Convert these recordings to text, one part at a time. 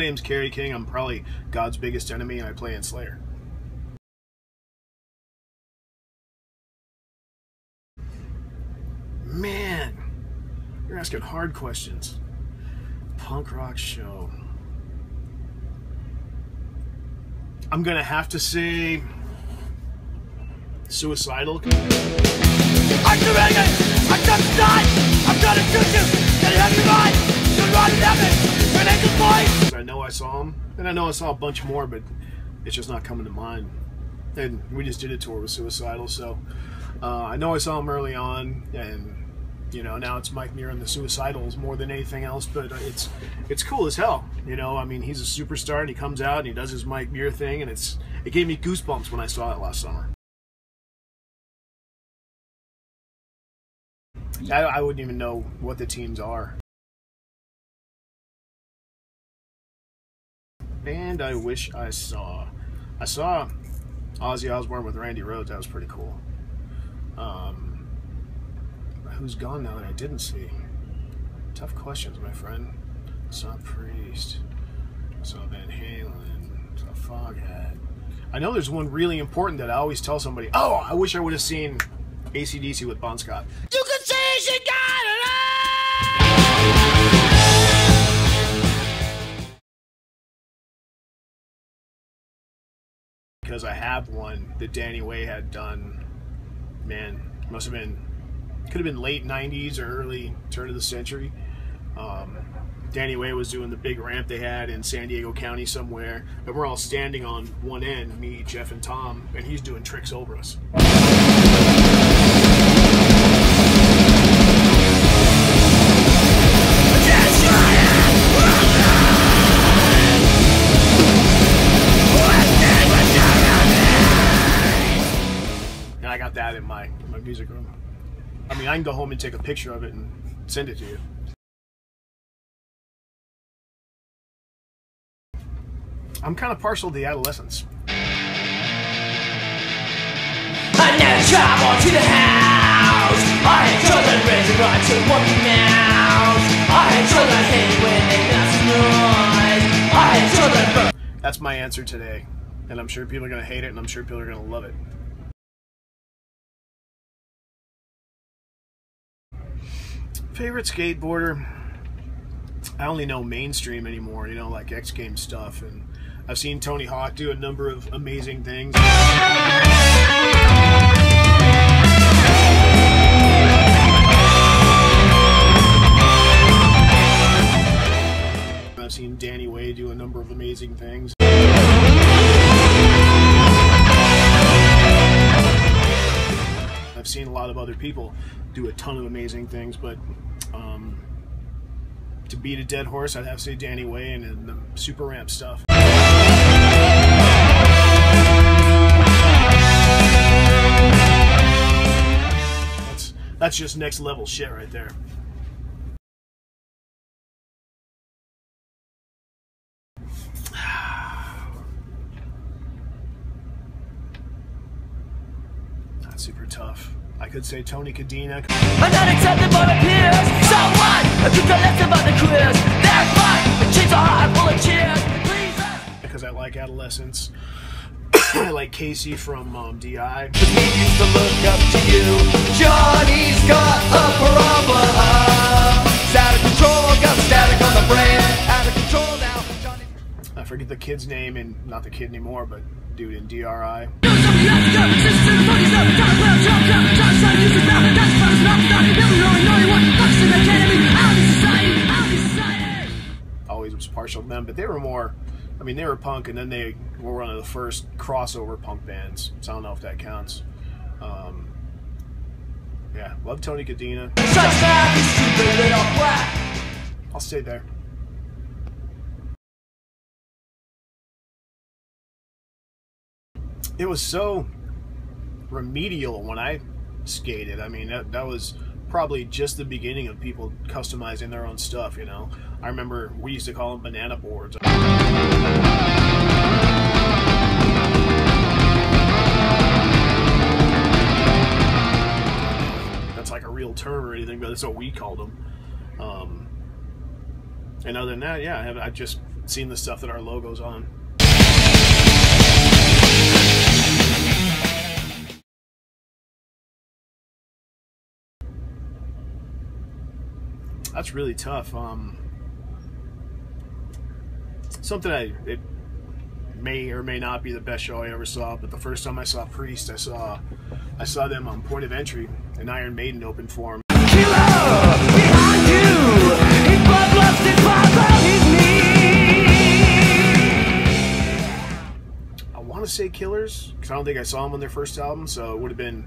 name's Kerry King. I'm probably God's biggest enemy, and I play in Slayer. Man, you're asking hard questions. Punk rock show. I'm gonna have to say Suicidal. I'm surrendering! I'm just done! I'm gonna shoot you! Then have you run! You're running at me! Your ankle point! I know I saw him, and I know I saw a bunch more, but it's just not coming to mind. And we just did a tour with Suicidal, so I know I saw him early on, and you know, now it's Mike Muir and the Suicidals more than anything else, but it's cool as hell. You know, I mean, he's a superstar, and he comes out and he does his Mike Muir thing, and it gave me goosebumps when I saw it last summer. I wouldn't even know what the teams are. Band I wish I saw. I saw Ozzy Osbourne with Randy Rhoads. That was pretty cool. Who's gone now that I didn't see? Tough questions, my friend. I saw Priest. I saw Van Halen. I saw Foghat. I know there's one really important that I always tell somebody. Oh, I wish I would have seen AC/DC with Bon Scott. You can say she got it because I have one that Danny Way had done. Man, could have been late 90s or early turn of the century. Danny Way was doing the big ramp they had in San Diego County somewhere, and we're all standing on one end, me, Jeff, and Tom, and he's doing tricks over us. And I got that in my music room. I mean, I can go home and take a picture of it and send it to you. I'm kind of partial to the Adolescents. I never travel to the house. I had children raising right to monkey mouse. I had children hate when they noise. I had children. That's my answer today, and I'm sure people are gonna hate it, and I'm sure people are gonna love it. Favorite skateboarder? I only know mainstream anymore, you know, like X Games stuff, and I've seen Tony Hawk do a number of amazing things. I've seen Danny Way do a number of amazing things. I've seen a lot of other people do a ton of amazing things, but to beat a dead horse, I'd have to say Danny Way and the super ramp stuff. That's just next level shit right there. Not super tough. I could say Tony Cadena. I'm not accepted by my peers. So what? I could care less about the careers. They're fine. The cheats are hot, full of cheers. Please. Because I like Adolescents. I like Casey from D.R.I. We used to look up to you. Johnny's got a problem. Static control, got static on the brain. Out of control now. Johnny. I forget the kid's name, and not the kid anymore, but dude in D.R.I. Always was partial to them, but they were more, I mean, they were punk, and then they were one of the first crossover punk bands, so I don't know if that counts. Yeah, love Tony Cadena. I'll stay there. It was so remedial when I skated. I mean, that was probably just the beginning of people customizing their own stuff, you know. I remember we used to call them banana boards. That's like a real term or anything, but that's what we called them. And other than that, yeah, I just seeing the stuff that our logo's on. That's really tough. Something it may or may not be the best show I ever saw, but the first time I saw Priest, I saw them on Point of Entry, and Iron Maiden opened for him. Killer behind you, his bloodlusted father, his knee. I want to say Killers, because I don't think I saw them on their first album, so it would have been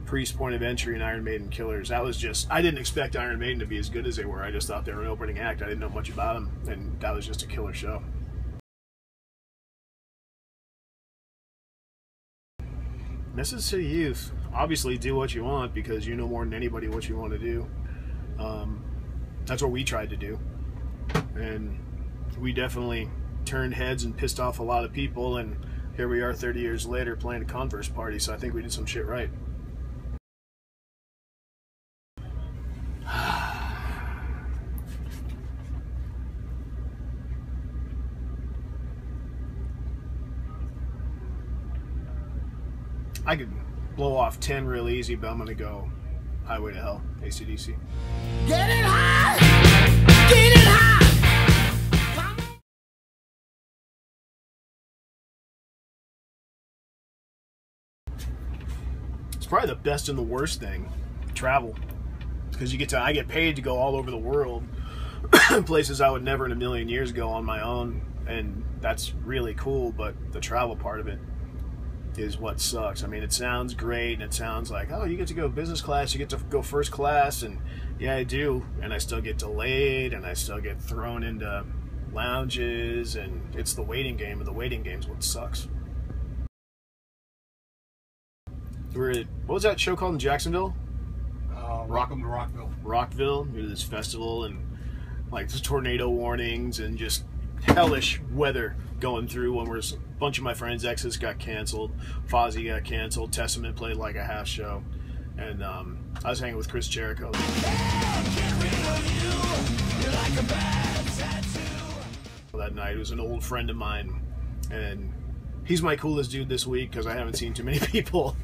Priest, Point of Entry, and Iron Maiden, Killers. That was just, I didn't expect Iron Maiden to be as good as they were. I just thought they were an opening act. I didn't know much about them, and that was just a killer show. Message to the youth: obviously do what you want, because you know more than anybody what you want to do. That's what we tried to do, and we definitely turned heads and pissed off a lot of people, and here we are 30 years later playing a Converse party, so I think we did some shit right. I could blow off 10 real easy, but I'm going to go Highway to Hell, AC/DC. Get it high! Get it high! It's probably the best and the worst thing, travel. Because I get paid to go all over the world, places I would never in a million years go on my own, and that's really cool, but the travel part of it is what sucks. I mean, it sounds great, and it sounds like, oh, you get to go business class, you get to go first class, and yeah, I do, and I still get delayed, and I still get thrown into lounges, and it's the waiting game, and the waiting game's what sucks. What was that show called in Jacksonville? Rock'em to Rockville. Rockville. We did this festival, and like there's tornado warnings and just hellish weather going through when a bunch of my friends' exes got canceled. Fozzy got canceled. Testament played like a half show, and I was hanging with Chris Jericho. That night, it was an old friend of mine, and he's my coolest dude this week because I haven't seen too many people.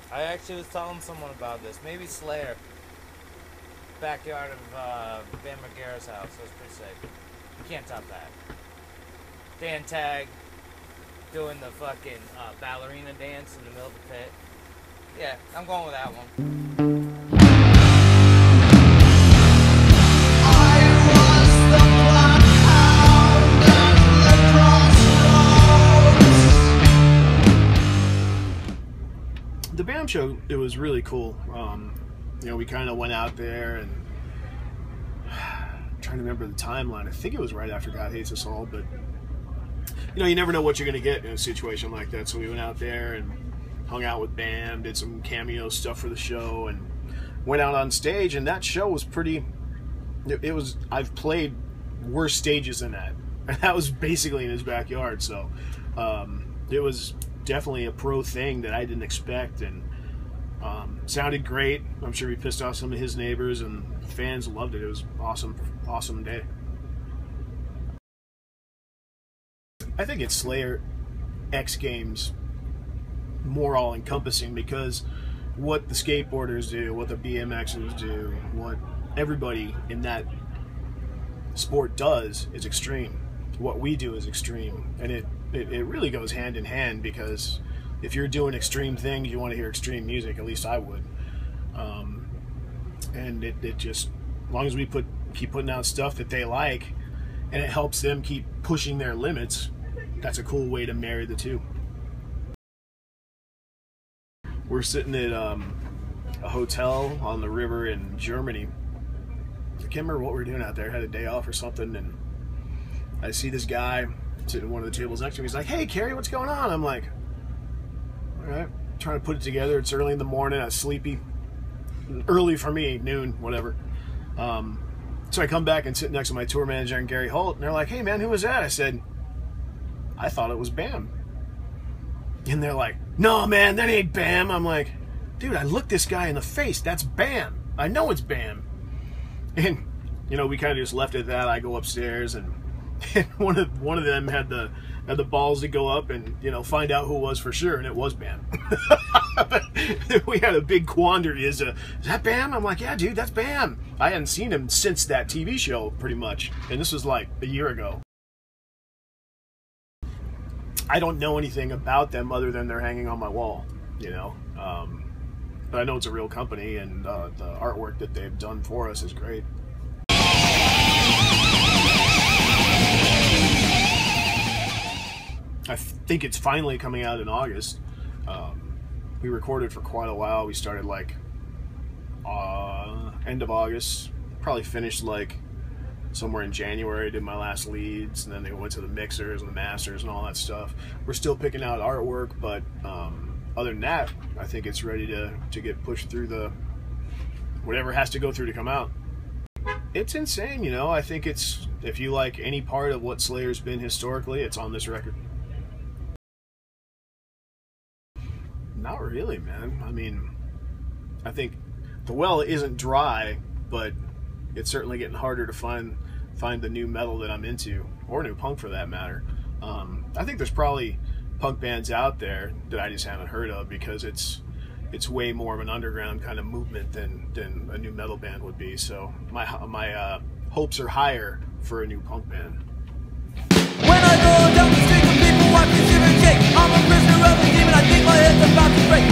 I actually was telling someone about this. Maybe Slayer. Backyard of Van McGarre's house. That was pretty sick. You can't top that. Dan Tag doing the fucking ballerina dance in the middle of the pit. Yeah, I'm going with that one. The BAM show, it was really cool. You know, we kind of went out there, and I'm trying to remember the timeline. I think it was right after God Hates Us All, but you know, you never know what you're going to get in a situation like that. So we went out there and hung out with BAM, did some cameo stuff for the show, and went out on stage, and that show was pretty, it was, I've played worse stages than that. And that was basically in his backyard, so it was definitely a pro thing that I didn't expect, and sounded great. I'm sure we pissed off some of his neighbors, and fans loved it. It was awesome day. I think it's Slayer X Games more all-encompassing, because what the skateboarders do, what the BMXers do, what everybody in that sport does is extreme. What we do is extreme, and it really goes hand in hand, because if you're doing extreme things, you want to hear extreme music. At least I would. And it just, as long as we keep putting out stuff that they like, and it helps them keep pushing their limits, that's a cool way to marry the two. We're sitting at a hotel on the river in Germany. I can't remember what we were doing out there. I had a day off or something, and I see this guy sitting at one of the tables next to me. He's like, "Hey, Kerry, what's going on?" I'm like, "All right," trying to put it together. It's early in the morning. I was sleepy. Early for me, noon, whatever. So I come back and sit next to my tour manager and Gary Holt, and they're like, "Hey man, who was that?" I said, "I thought it was Bam." And they're like, "No man, that ain't Bam." I'm like, "Dude, I looked this guy in the face. That's Bam. I know it's Bam." And you know, we kind of just left it at that. I go upstairs, and one of them had the balls to go up and, you know, find out who it was for sure, and it was Bam. We had a big quandary. Is that Bam? I'm like, "Yeah, dude, that's Bam." I hadn't seen him since that TV show, pretty much, and this was like a year ago. I don't know anything about them other than they're hanging on my wall, you know. But I know it's a real company, and the artwork that they've done for us is great. I think it's finally coming out in August. We recorded for quite a while. We started like end of August, probably finished like somewhere in January. Did my last leads, and then they went to the mixers and the masters and all that stuff. We're still picking out artwork, but other than that, I think it's ready to get pushed through the whatever has to go through to come out. It's insane, you know. I think it's, if you like any part of what Slayer's been historically, it's on this record. Not really, man. I mean, I think the well isn't dry, but it's certainly getting harder to find the new metal that I'm into, or new punk for that matter. I think there's probably punk bands out there that I just haven't heard of, because it's way more of an underground kind of movement than a new metal band would be. So my hopes are higher for a new punk band. When I go down the street, the people watch me shiver and shake. I'm a prisoner of the demon, I think my head's about to break.